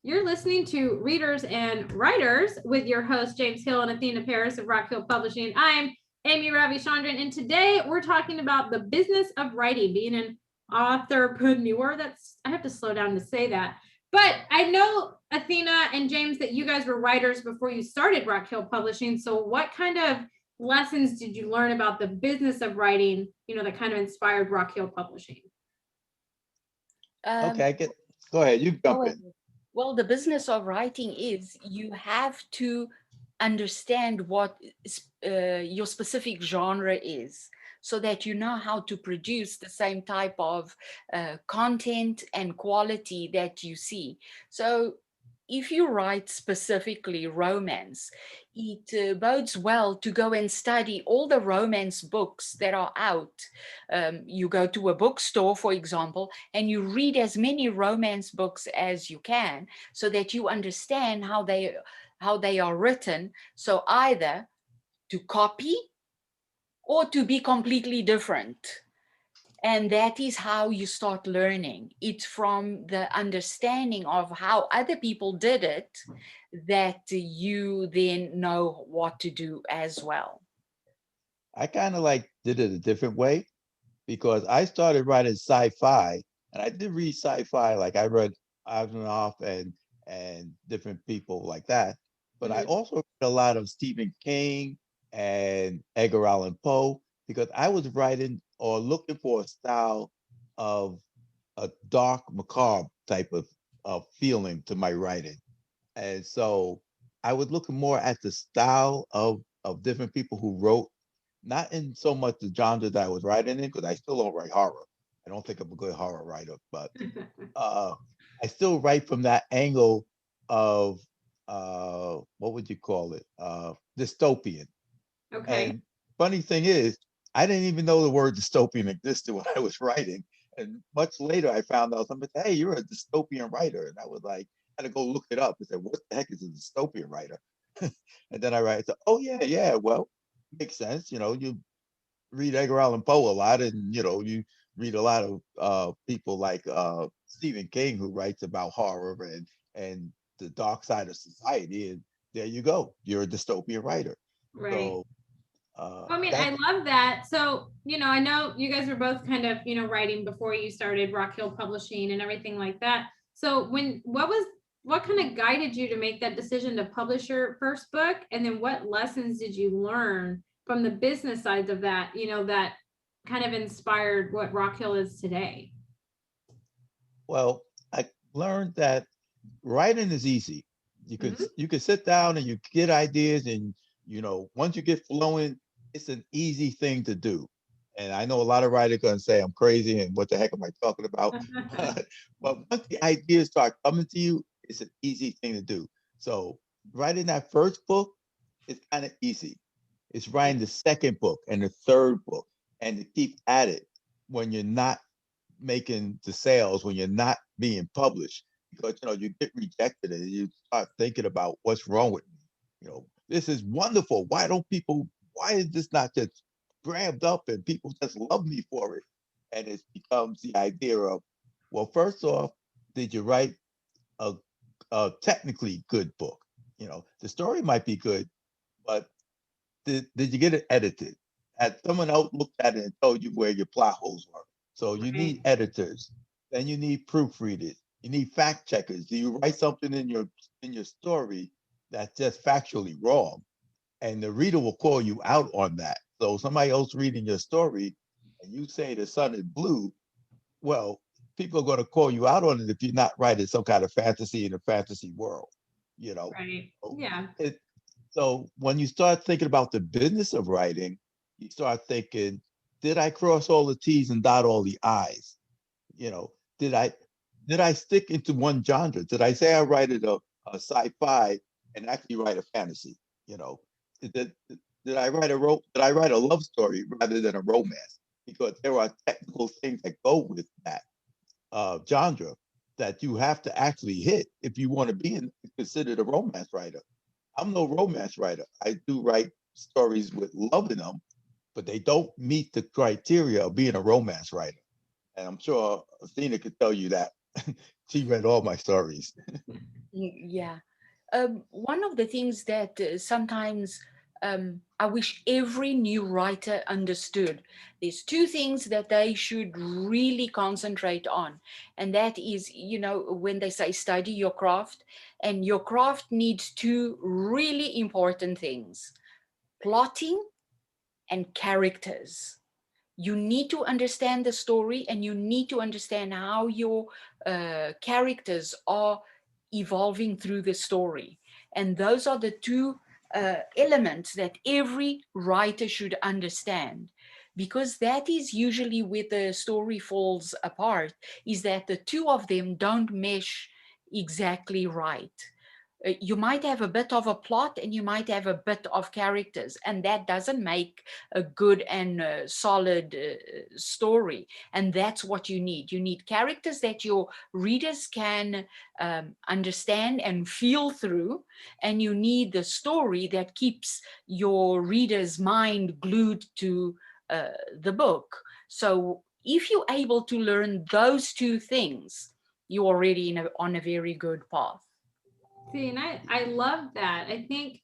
You're listening to Readers and Writers with your host, James Hill and Athena Paris of Rock Hill Publishing. I'm Amy Ravichandran, and today we're talking about the business of writing, being an authorpreneur. I have to slow down to say that. But I know, Athena and James, that you guys were writers before you started Rock Hill Publishing. So what kind of lessons did you learn about the business of writing, that kind of inspired Rock Hill Publishing? Okay, go ahead, you jump Oh, in. well, the business of writing is you have to understand what your specific genre is so that you know how to produce the same type of content and quality that you see. So if you write specifically romance, it bodes well to go and study all the romance books that are out. You go to a bookstore, for example, and you read as many romance books as you can so that you understand how they are written. So either to copy or to be completely different. And that is how you start learning. It's from the understanding of how other people did it that you then know what to do as well. I kind of like did it a different way because I started writing sci-fi, and I did read sci-fi. Like I read Asimov and different people like that. But I Mhm. also read a lot of Stephen King and Edgar Allan Poe because I was writing or looking for a style of a dark, macabre type of feeling to my writing. And so I was looking more at the style of different people who wrote, not in so much the genre that I was writing in, because I still don't write horror. I don't think I'm a good horror writer, but uh, I still write from that angle of what would you call it? Dystopian. Okay. And funny thing is, I didn't even know the word dystopian existed when I was writing. And much later, I found out somebody said, "Hey, you're a dystopian writer," and I was like, I had to go look it up and said, "What the heck is a dystopian writer?" And then I write, so, "Oh yeah, yeah, well, makes sense. You read Edgar Allan Poe a lot, and you read a lot of people like Stephen King who writes about horror and the dark side of society, and there you go, you're a dystopian writer." Right. So Well, I mean, I that love that. So, I know you guys were both kind of, writing before you started Rock Hill Publishing and everything like that. So, what kind of guided you to make that decision to publish your first book? And then what lessons did you learn from the business sides of that, that kind of inspired what Rock Hill is today? well, I learned that writing is easy. Hmm. You can sit down and you get ideas, and once you get flowing, it's an easy thing to do. And I know a lot of writers gonna say I'm crazy and what the heck am I talking about? But once the ideas start coming to you, it's an easy thing to do. So writing that first book is kind of easy. It's writing the second book and the third book, and to keep at it when you're not making the sales, when you're not being published, because you get rejected and you start thinking about what's wrong with me. This is wonderful. Why is this not just grabbed up and people just love me for it? And it becomes the idea of, well, first off, did you write a, a technically good book? The story might be good, but did you get it edited? Had someone else looked at it and told you where your plot holes were? So you need Right. editors. Then you need proofreaders. You need fact checkers. Do you write something in your story that's just factually wrong? And the reader will call you out on that. So somebody else reading your story and you say the sun is blue, well, people are going to call you out on it if you're not writing some kind of fantasy in a fantasy world. You know, Right. so Yeah. it so when you start thinking about the business of writing, you start thinking, did I cross all the T's and dot all the I's? You know, did I did I stick into one genre? Did I say I write a sci-fi and actually write a fantasy? You know, did, did I write a love story rather than a romance? Because there are technical things that go with that genre that you have to actually hit if you want to be considered a romance writer. I'm no romance writer. I do write stories with love in them, but they don't meet the criteria of being a romance writer. And I'm sure Athena could tell you that She read all my stories. Yeah. One of the things that sometimes I wish every new writer understood, there's two things that they should really concentrate on. And that is, you know, when they say study your craft, and your craft needs two really important things: plotting and characters. You need to understand the story, and you need to understand how your characters are evolving through the story. And those are the two elements that every writer should understand, because that is usually where the story falls apart, is that the two of them don't mesh exactly right. You might have a bit of a plot and you might have a bit of characters, and that doesn't make a good and solid story. And that's what you need. You need characters that your readers can understand and feel through, and you need the story that keeps your reader's mind glued to the book. So if you're able to learn those two things, you're already on a very good path. See, and I love that. I think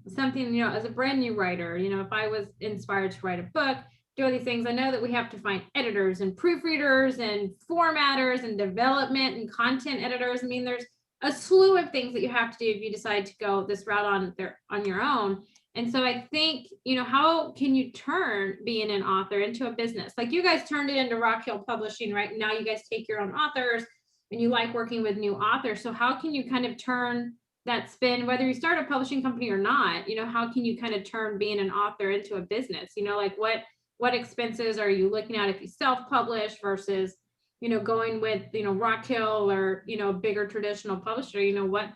something, you know, as a brand new writer, you know, if I was inspired to write a book, do all these things, I know that we have to find editors and proofreaders and formatters and development and content editors. I mean, there's a slew of things that you have to do if you decide to go this route on your own. And so I think, you know, how can you turn being an author into a business? Like you guys turned it into Rock Hill Publishing, right? Now you guys take your own authors and you like working with new authors. So how can you kind of turn that spin, whether you start a publishing company or not, you know, how can you kind of turn being an author into a business? You know, like what expenses are you looking at if you self-publish versus, you know, going with, you know, Rock Hill or, you know, a bigger traditional publisher? You know, what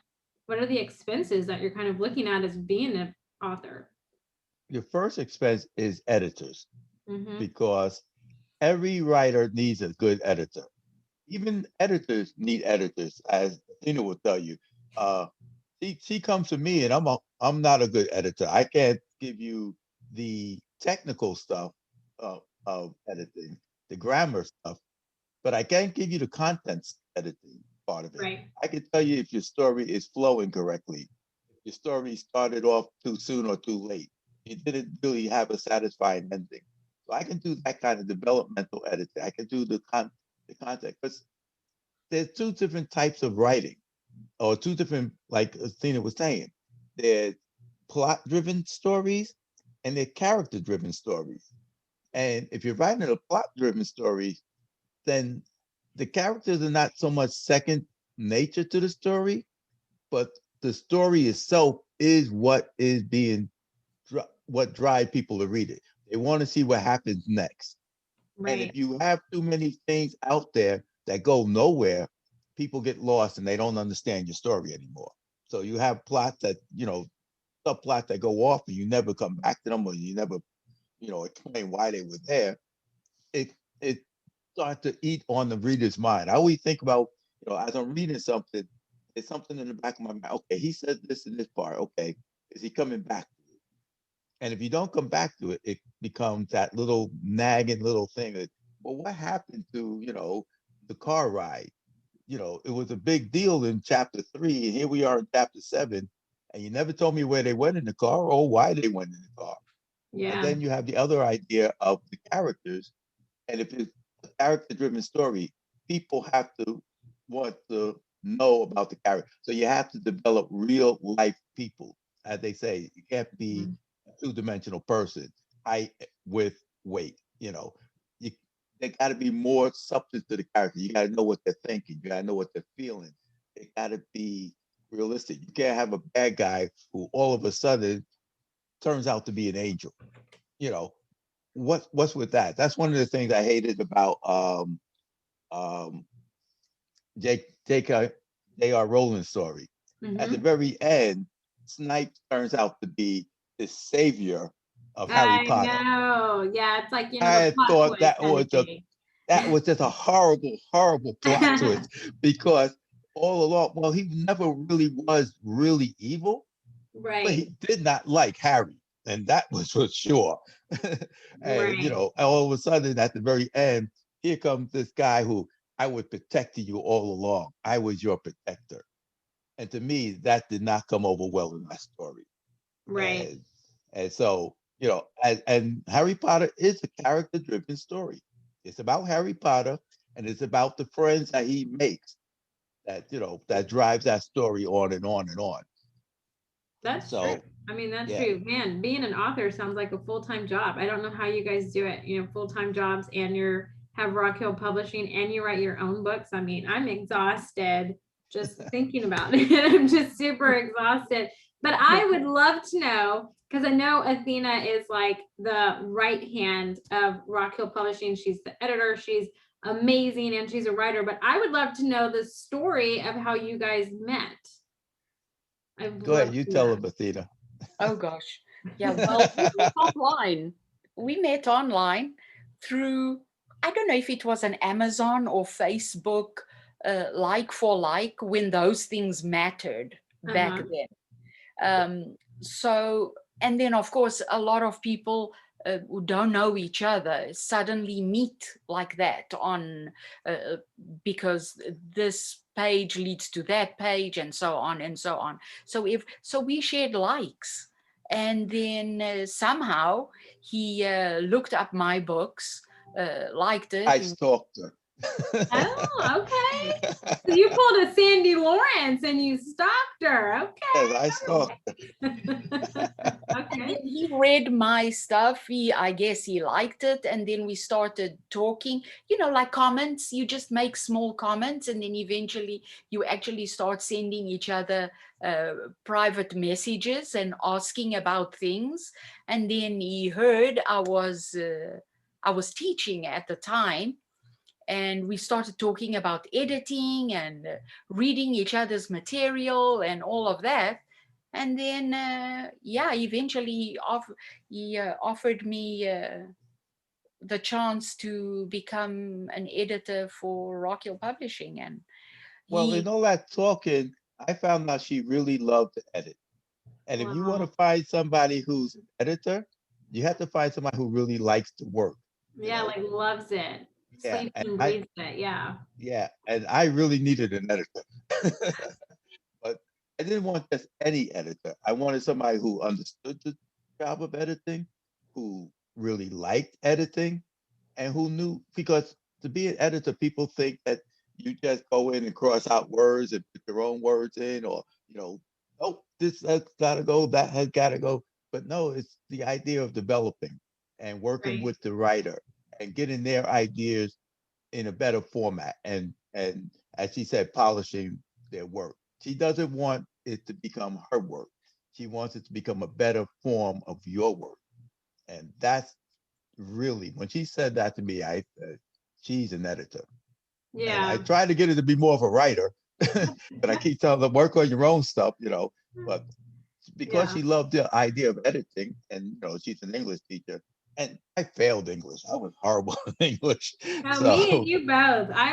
are the expenses that you're kind of looking at as being an author? Your first expense is editors, Mm-hmm. because every writer needs a good editor. Even editors need editors, as Tina will tell you. Uh, she comes to me, and I'm not a good editor. I can't give you the technical stuff of editing, the grammar stuff, but I can't give you the content editing part of it. Right. I can tell you if your story is flowing correctly, if your story started off too soon or too late, it didn't really have a satisfying ending. So I can do that kind of developmental editing. I can do the content, but there's two different types of writing, or two different, like Athena was saying. There's plot-driven stories and they're character-driven stories. And if you're writing a plot-driven story, then the characters are not so much second nature to the story, but the story itself is what is being what drive people to read it. They want to see what happens next. And Right. if you have too many things out there that go nowhere, people get lost and they don't understand your story anymore. So you have plots that, subplots that go off and you never come back to them, or you never, explain why they were there. It starts to eat on the reader's mind. I always think about, as I'm reading something, there's something in the back of my mind. Okay, he said this in this part. Okay, is he coming back? And if you don't come back to it, it becomes that little nagging little thing that, well, what happened to, the car ride? It was a big deal in chapter 3, and here we are in chapter 7, and you never told me where they went in the car or why they went in the car. And Yeah. then you have the other idea of the characters. And if it's a character-driven story, people have to want to know about the character. So you have to develop real life people, as they say. You can't be Mhm. a two-dimensional person, height with weight. You there got to be more substance to the character. You got to know what they're thinking. You got to know what they're feeling. It got to be realistic. You can't have a bad guy who all of a sudden turns out to be an angel. You know, what's with that? That's one of the things I hated about um, J.R. Rowland's story. At the Mhm. very end, Snipes turns out to be the savior of Harry I Potter. know. Yeah, it's like, you know, the I plot thought twist kind of thing. that was just a horrible, horrible plot twist, because all along, well, he never really was really evil, but Right. he did not like Harry, and that was for sure. And Right. all of a sudden, at the very end, here comes this guy who I was protecting you all along. I was your protector. And to me, that did not come over well in my story. Right. And so, and Harry Potter is a character-driven story. It's about Harry Potter, and it's about the friends that he makes that drives that story on and on and on. That's true. So, I mean, that's yeah. true. Man, being an author sounds like a full-time job. I don't know how you guys do it, full-time jobs, and have Rock Hill Publishing and you write your own books. I mean, I'm exhausted just thinking about it. I'm just super exhausted. But I would love to know, because I know Athena is like the right hand of Rock Hill Publishing. She's the editor. She's amazing, and she's a writer. But I would love to know the story of how you guys met. Go ahead, you tell them, Athena. Oh gosh. Yeah, well, we met online. We met online through, I don't know if it was an Amazon or Facebook like for like, when those things mattered back then. So, and then of course, a lot of people who don't know each other suddenly meet like that on, because this page leads to that page, and so on and so on. So we shared likes, and then somehow he looked up my books, liked it. I stalked her. Oh, okay. So you pulled a Sandy Lawrence and you stalked her. Okay. Yes, I stalked her. Okay. He read my stuff. I guess he liked it. And then we started talking, like comments. You just make small comments, and then eventually you actually start sending each other private messages and asking about things. And then he heard I was teaching at the time. And we started talking about editing and reading each other's material and all of that. And then, eventually he offered me the chance to become an editor for Rock Hill Publishing. And well, in all that talking, I found out she really loved to edit. And if you want to find somebody who's an editor, you have to find somebody who really likes to work. Yeah, like loves it. Yeah, sleeps and breathes it. Yeah. Yeah, and I really needed an editor. But I didn't want just any editor. I wanted somebody who understood the job of editing, who really liked editing, and who knew, because to be an editor, people think that you just go in and cross out words and put your own words in, or, oh, this has got to go, that has got to go. But no, it's the idea of developing and working with the writer and getting their ideas in a better format, and as she said, polishing their work. She doesn't want it to become her work. She wants it to become a better form of your work. And that's really, when she said that to me, I said, she's an editor. Yeah. And I tried to get her to be more of a writer, but I keep telling her, work on your own stuff, but because she loved the idea of editing, and she's an English teacher, and I failed English. I was horrible in English. Me and you both. I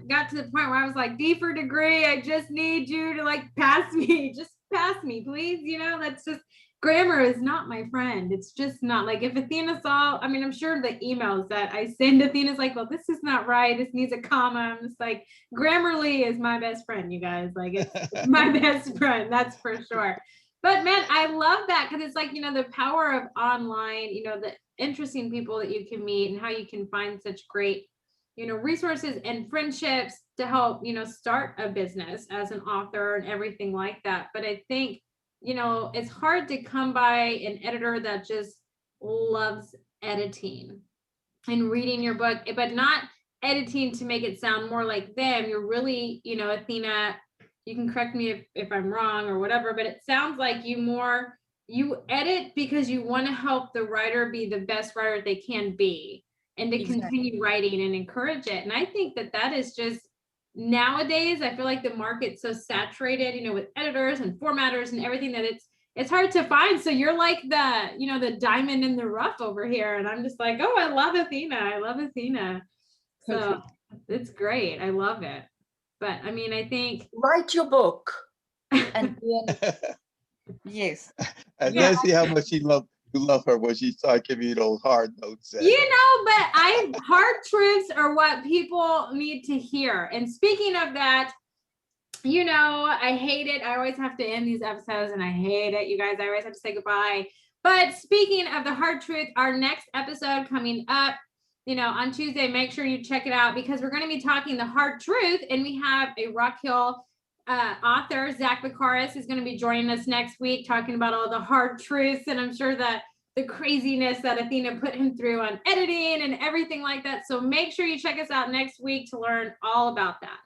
got to the point where I was like, D for degree. I just need you to pass me. Just pass me, please. That's just, grammar is not my friend. It's just not. Like, if Athena saw, I'm sure the emails that I send Athena's like, well, this is not right. This needs a comma. I'm just like, Grammarly is my best friend, you guys. Like, it's my best friend. That's for sure. But man, I love that, because it's like, the power of online, the interesting people that you can meet, and how you can find such great, resources and friendships to help, start a business as an author and everything like that. But I think, it's hard to come by an editor that just loves editing and reading your book, but not editing to make it sound more like them. You're really, Athena, you can correct me if I'm wrong or whatever, but it sounds like you edit because you want to help the writer be the best writer they can be, and to continue writing and encourage it. And I think that is just, nowadays, I feel like the market's so saturated, with editors and formatters and everything, that it's hard to find. So you're like the diamond in the rough over here. And I'm just like, oh, I love Athena. So it's great. I love it. But I think, write your book. And then, yes. And let's see how much she loved You love her when she started giving you those hard notes. But hard truths are what people need to hear. And speaking of that, I hate it. I always have to end these episodes and I hate it. You guys, I always have to say goodbye. But speaking of the hard truth, our next episode coming up, on Tuesday, make sure you check it out because we're going to be talking the hard truth. And we have a Rock Hill author, Zach Vicaris, is going to be joining us next week talking about all the hard truths. And I'm sure that the craziness that Athena put him through on editing and everything like that. So make sure you check us out next week to learn all about that.